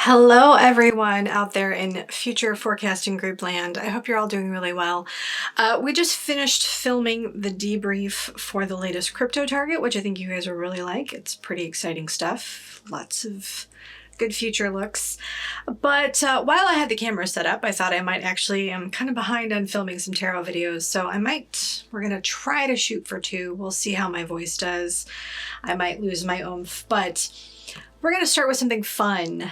Hello everyone out there in future forecasting group land. I hope you're all doing really well. We just finished filming the debrief for the latest crypto target, which I think you guys will really like. It's pretty exciting stuff. Lots of good future looks. But while I had the camera set up, I thought I might actually, I'm kind of behind on filming some tarot videos, so we're going to try to shoot for 2. We'll see how my voice does. I might lose my oomph, but we're going to start with something fun.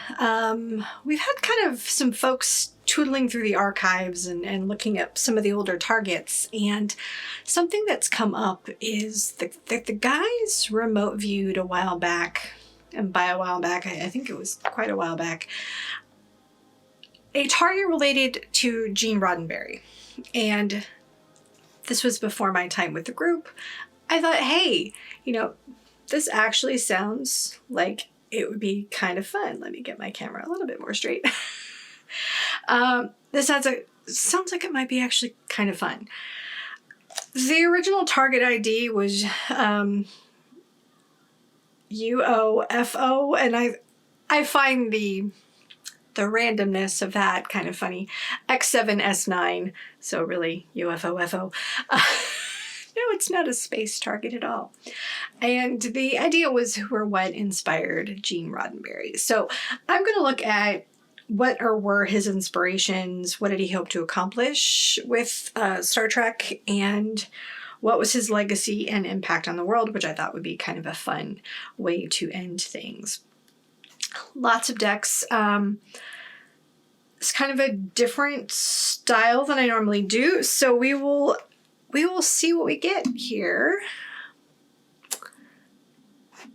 We've had kind of some folks twiddling through the archives and looking at some of the older targets, and something that's come up is that the guys remote viewed a while back, and by a while back, I think it was quite a while back, a target related to Gene Roddenberry. And this was before my time with the group. I thought, hey, this actually sounds like it would be kind of fun. Let me get my camera a little bit more straight. This sounds like it might be actually kind of fun. The original target ID was UOFO, and I find the randomness of that kind of funny. X7S9, so really UFOFO. No, it's not a space target at all. And the idea was who or what inspired Gene Roddenberry. So I'm going to look at what were his inspirations, what did he hope to accomplish with Star Trek, and what was his legacy and impact on the world, which I thought would be kind of a fun way to end things. Lots of decks. It's kind of a different style than I normally do, so we will see what we get here. I'm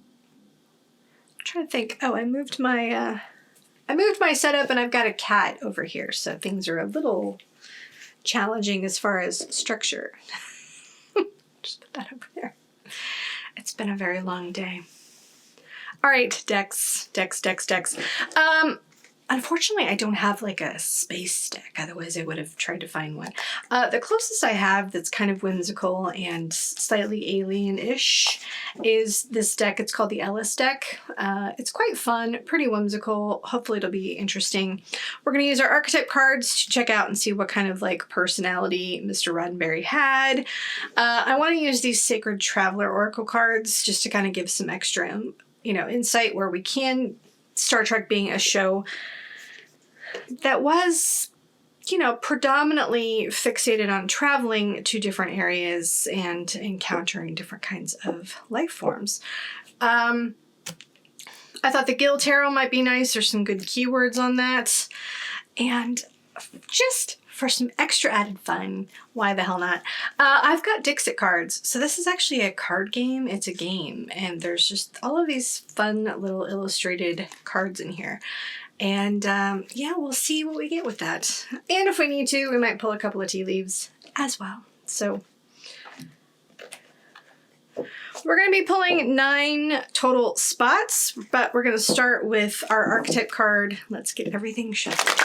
trying to think. Oh, I moved my setup, and I've got a cat over here, so things are a little challenging as far as structure. Just put that over there. It's been a very long day. All right, decks. Unfortunately, I don't have like a space deck. Otherwise, I would have tried to find one. The closest I have that's kind of whimsical and slightly alien-ish is this deck. It's called the Ellis deck. It's quite fun, pretty whimsical. Hopefully, it'll be interesting. We're going to use our archetype cards to check out and see what kind of like personality Mr. Roddenberry had. I want to use these Sacred Traveler Oracle cards just to kind of give some extra, insight where we can. Star Trek being a show that was, predominantly fixated on traveling to different areas and encountering different kinds of life forms. I thought the Gil Tarot might be nice. There's some good keywords on that. And just for some extra added fun, why the hell not? I've got Dixit cards. So this is actually a card game. It's a game. And there's just all of these fun little illustrated cards in here. And yeah, we'll see what we get with that. And if we need to, we might pull a couple of tea leaves as well. So we're going to be pulling 9 total spots, but we're going to start with our archetype card. Let's get everything shuffled.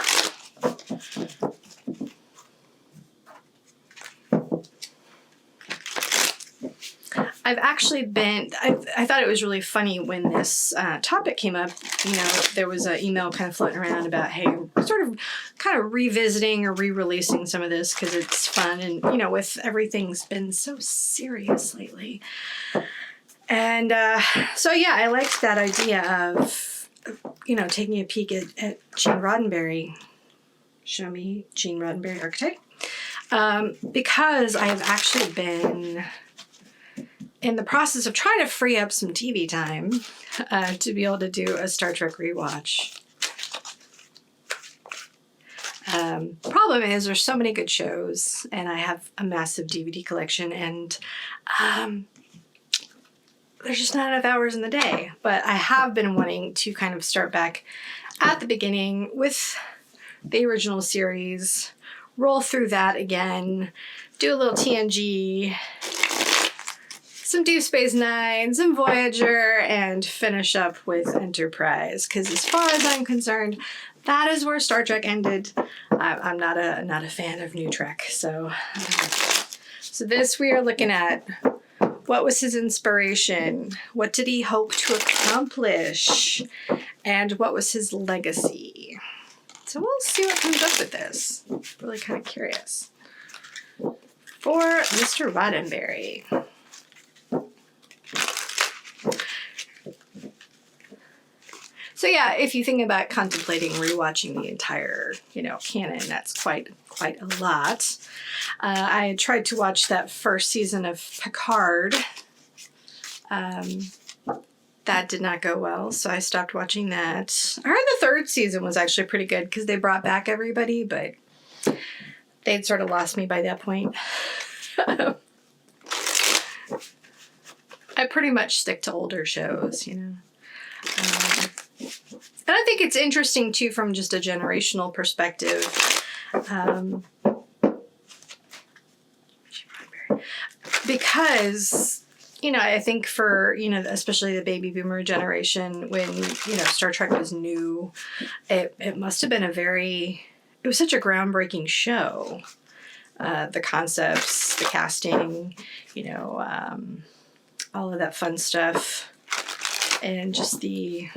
I've actually I thought it was really funny when this topic came up. There was an email kind of floating around about, hey, kind of revisiting or re-releasing some of this because it's fun. And, with everything's been so serious lately. And so, yeah, I liked that idea of, taking a peek at Gene Roddenberry. Show me Gene Roddenberry archetype. Because I have actually been in the process of trying to free up some TV time to be able to do a Star Trek rewatch. Problem is, there's so many good shows, and I have a massive DVD collection, and there's just not enough hours in the day. But I have been wanting to kind of start back at the beginning with the original series, roll through that again, do a little TNG, some Deep Space Nine, some Voyager, and finish up with Enterprise. Because as far as I'm concerned, that is where Star Trek ended. I'm not a fan of New Trek. So this we are looking at. What was his inspiration? What did he hope to accomplish? And what was his legacy? So we'll see what comes up with this. Really kind of curious. For Mr. Roddenberry. So yeah, if you think about contemplating rewatching the entire, canon, that's quite a lot. I had tried to watch that first season of Picard. That did not go well, so I stopped watching that. I heard the third season was actually pretty good because they brought back everybody, but they'd sort of lost me by that point. I pretty much stick to older shows, And I think it's interesting, too, from just a generational perspective. Because, I think for, especially the baby boomer generation, when, Star Trek was new, it must have been it was such a groundbreaking show. The concepts, the casting, all of that fun stuff. And just the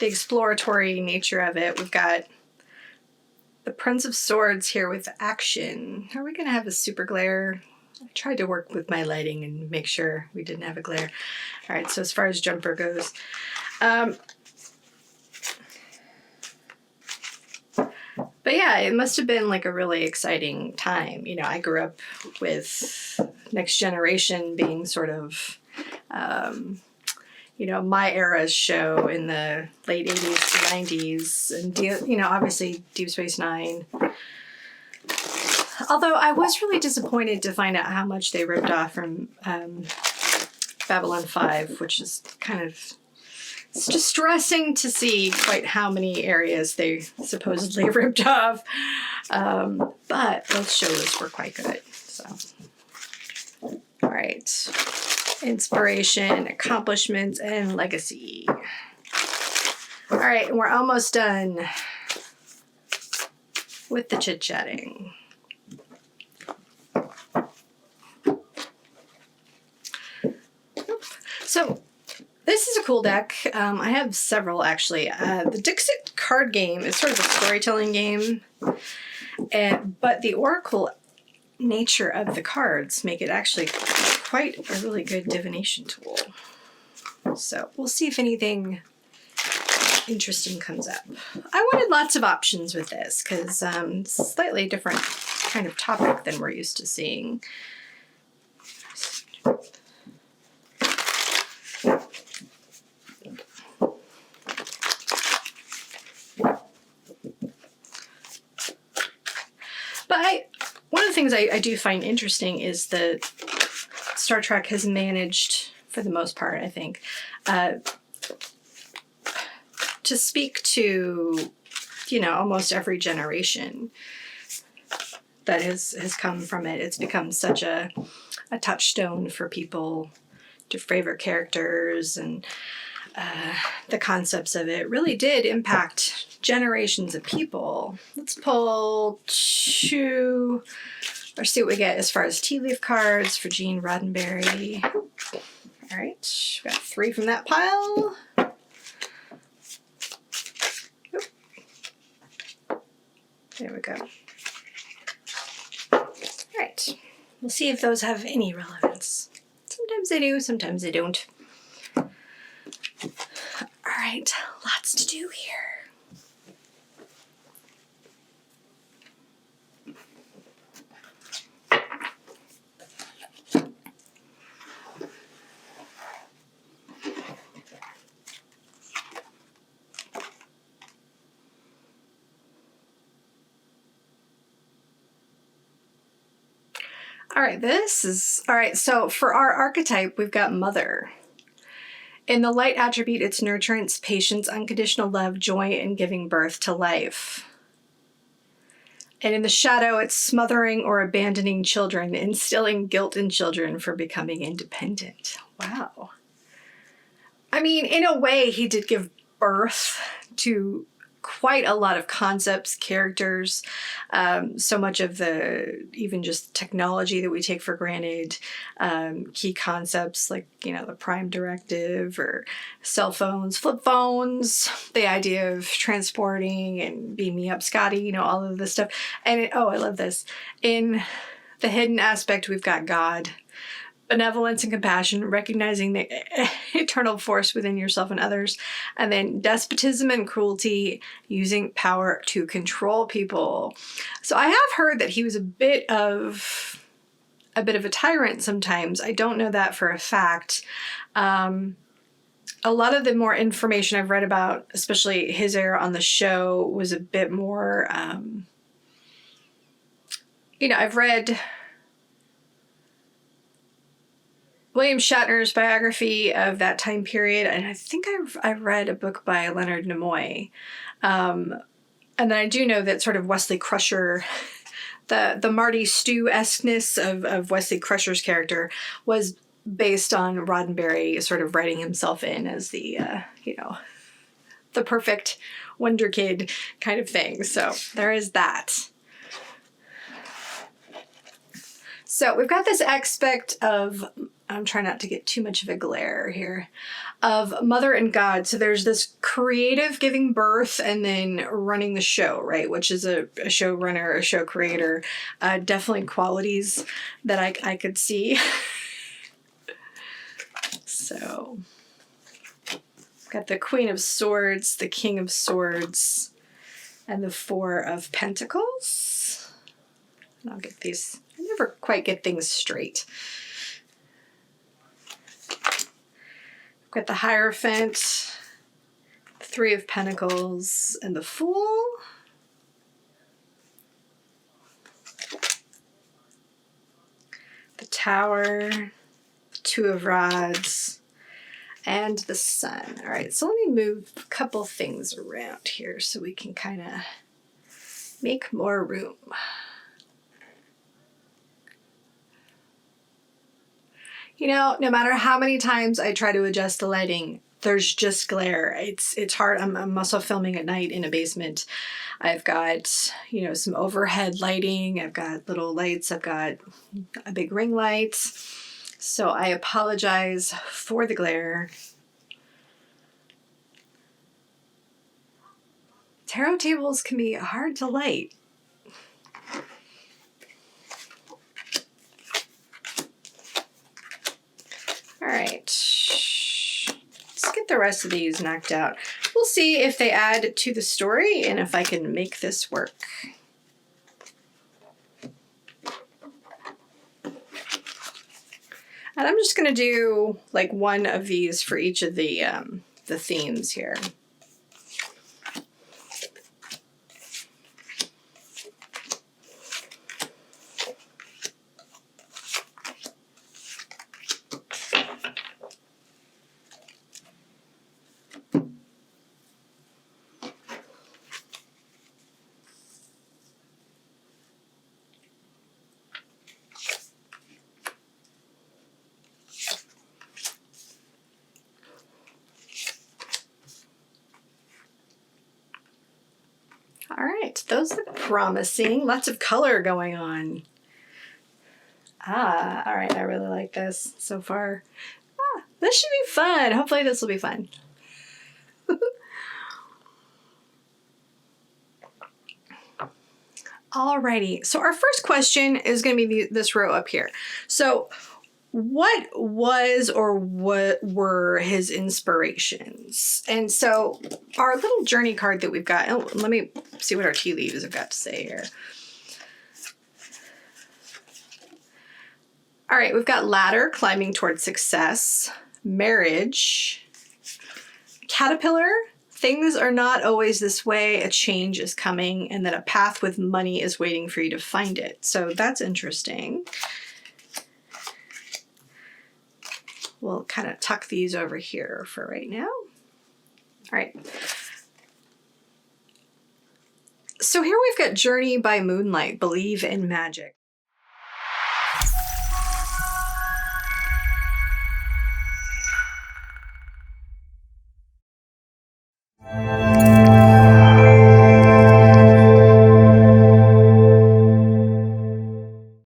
exploratory nature of it. We've got the Prince of Swords here with action. Are we going to have a super glare? I tried to work with my lighting and make sure we didn't have a glare. All right, so as far as jumper goes. But yeah, it must have been like a really exciting time. I grew up with Next Generation being sort of, my era's show in the late 80s to 90s. And, obviously Deep Space Nine. Although I was really disappointed to find out how much they ripped off from Babylon 5, which is kind of... It's distressing to see quite how many areas they supposedly ripped off. But both shows were quite good. So, all right. Inspiration, accomplishments, and legacy. All right, and we're almost done with the chit-chatting. So, this is a cool deck. I have several, actually. The Dixit card game is sort of a storytelling game, but the oracle nature of the cards make it actually quite a really good divination tool. So we'll see if anything interesting comes up. I wanted lots of options with this because it's a slightly different kind of topic than we're used to seeing. But one of the things I do find interesting is that Star Trek has managed, for the most part, I think, to speak to, almost every generation that has come from it. It's become such a touchstone for people to favorite characters, and the concepts of it really did impact generations of people. Let's pull two, or see what we get as far as tea leaf cards for Gene Roddenberry. All right, we got 3 from that pile. Oop. There we go. All right, we'll see if those have any relevance. Sometimes they do, sometimes they don't. All right, lots to do here. All right, so for our archetype, we've got Mother. In the light attribute, it's nurturance, patience, unconditional love, joy, and giving birth to life. And in the shadow, it's smothering or abandoning children, instilling guilt in children for becoming independent. Wow. I mean, in a way, he did give birth to quite a lot of concepts, characters, so much of the, even just technology that we take for granted, key concepts like, you know, the prime directive or cell phones, flip phones, the idea of transporting and beam me up, Scotty, you know, all of this stuff. And oh, I love this. In the hidden aspect, we've got God. Benevolence and compassion, recognizing the eternal force within yourself and others, and then despotism and cruelty, using power to control people. So I have heard that he was a bit of a tyrant sometimes. I don't know that for a fact. A lot of the more information I've read about, especially his era on the show, was a bit more, you know, I've read William Shatner's biography of that time period, and I think I've read a book by Leonard Nimoy. And then I do know that sort of Wesley Crusher, the Marty Stew-esqueness of Wesley Crusher's character was based on Roddenberry sort of writing himself in as the, you know, the perfect wonder kid kind of thing. So there is that. So we've got this aspect of, I'm trying not to get too much of a glare here, of mother and God. So there's this creative giving birth and then running the show, right? Which is a showrunner, a show creator. Definitely qualities that I could see. So got the Queen of Swords, the King of Swords, and the Four of Pentacles. And I'll get these. I never quite get things straight. Got the Hierophant, the Three of Pentacles, and the Fool. The Tower, the Two of Rods, and the Sun. All right, so let me move a couple things around here so we can kind of make more room. You know, no matter how many times I try to adjust the lighting, there's just glare. It's hard. I'm also filming at night in a basement. I've got, you know, some overhead lighting. I've got little lights. I've got a big ring light. So I apologize for the glare. Tarot tables can be hard to light. All right, let's get the rest of these knocked out. We'll see if they add to the story and if I can make this work. And I'm just gonna do like one of these for each of the themes here. All right, those look promising. Lots of color going on. Ah, all right, I really like this so far. Ah, this should be fun. Hopefully this will be fun. Alrighty, so our first question is going to be this row up here. So what was or what were his inspirations? And so our little journey card that we've got, oh, let me see what our tea leaves have got to say here. All right, we've got ladder, climbing towards success, marriage, caterpillar, things are not always this way, a change is coming, and that a path with money is waiting for you to find it. So that's interesting. We'll kind of tuck these over here for right now. All right. So here we've got Journey by Moonlight, Believe in Magic.